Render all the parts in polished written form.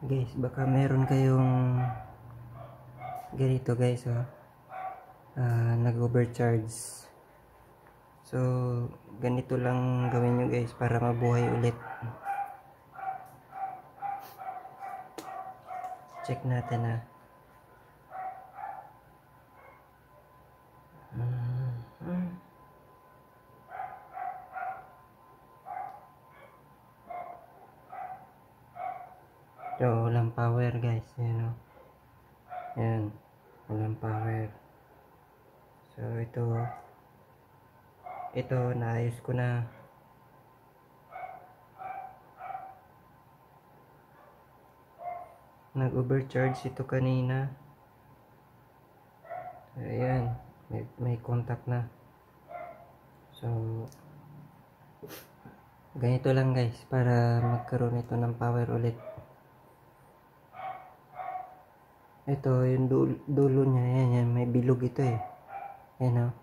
Guys, baka meron kayong ganito guys, nag-overcharge. So ganito lang gawin nyo guys para mabuhay ulit. Check natin So walang power guys, yan yan, walang power. So ito naayos ko na. Nag-overcharge ito kanina. Ayan, may contact na. So ganito lang guys para magkaroon ito ng power ulit. Ito yung dulo niya, yan, may bilog ito Ayan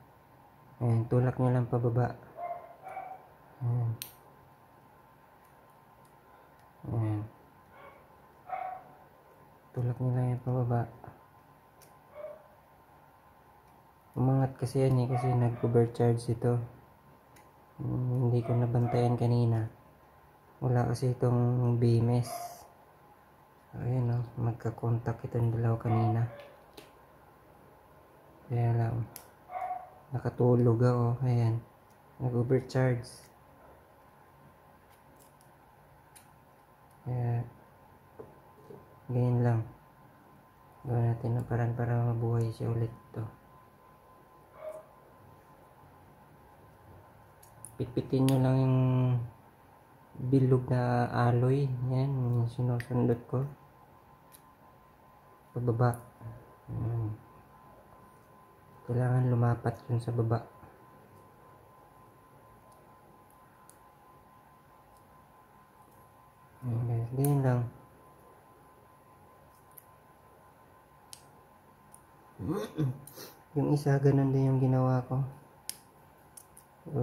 ayan, tulak nyo lang pababa. Ayan. Ayan. Tulak nyo lang yan pababa. Umangat kasi yan kasi nag-overcharge ito. Hindi ko nabantayan kanina. Wala kasi itong BMS. Ayan magka-contact itong dalawa kanina. Kaya lang nakatulog ako. Ayan, nag-overcharge. Kaya ganyan lang. Gawin natin ng paraan para mabuhay siya ulit ito. Pitpitin nyo lang yung bilog na alloy. Yan, yung sinusundot ko pababa. Kailangan lumapat yun sa baba. Ganyan lang. Yung isa ganun din yung ginawa ko. So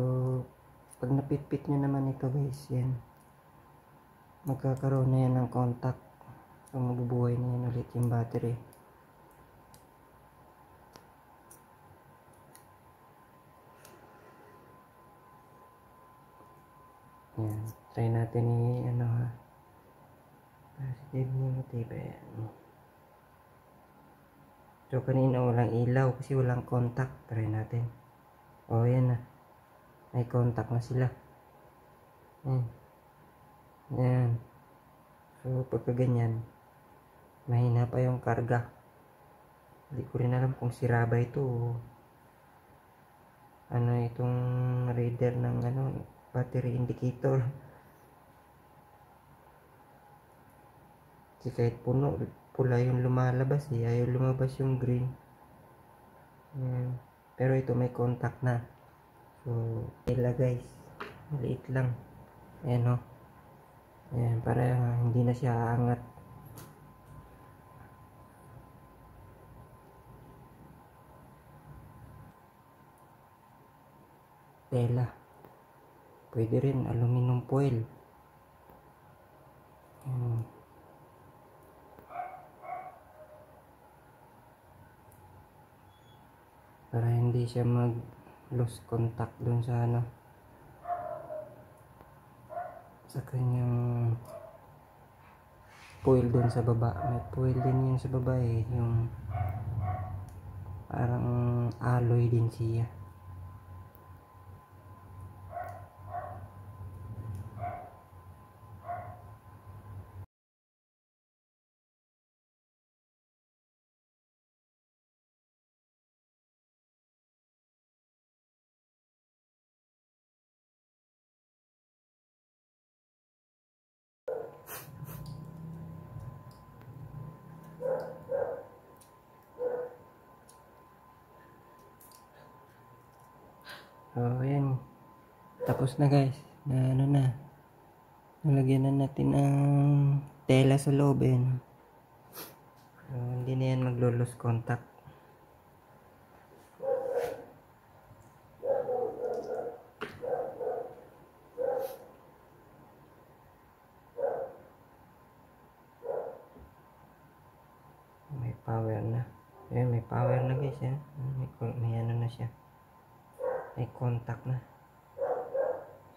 pag napitpit nyo naman ito guys, yan, magkakaroon na yan ng contact. So mabubuhay na yan ulit yung battery. Yan, try natin positive, negative. So kanina walang ilaw kasi walang contact. Try natin. Yan may contact na sila. Yan. So pagka ganyan, mahina pa yung karga. Hindi ko rin alam kung sira ba ito itong reader ng battery indicator. Kasi kahit pula yung lumalabas ayaw lumabas yung green. Pero ito may contact na. So ila guys, maliit lang. Ayan ayan, para hindi na siya aangat. Tela, pwede rin aluminum foil. Para hindi siya mag lose contact dun sa sa kanyang foil dun sa baba. May foil din yun sa baba yung parang alloy din siya. So ayan, tapos na guys. Nalagyan na natin ang tela sa loob. So hindi na yan maglo-lose contact. power na. Ayan, may power na guys. Yan. May ano na siya. May contact na.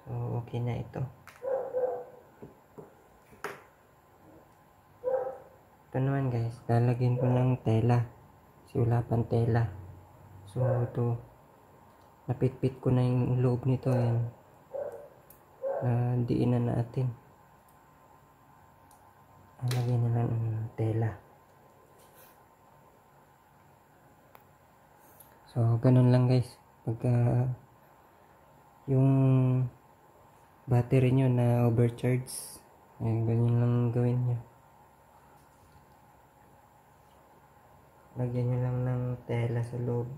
So, okay na ito. Ito naman guys, lalagyan ko ng tela. Kasi wala pang tela. So, ito. Napitpit ko na yung loob nito. Ayan. Diin na natin. Lalagyan na lang ng tela. So, ganun lang guys. Pagka yung battery nyo na overcharge, ganyan lang gawin nyo. Lagyan nyo lang ng tela sa loob.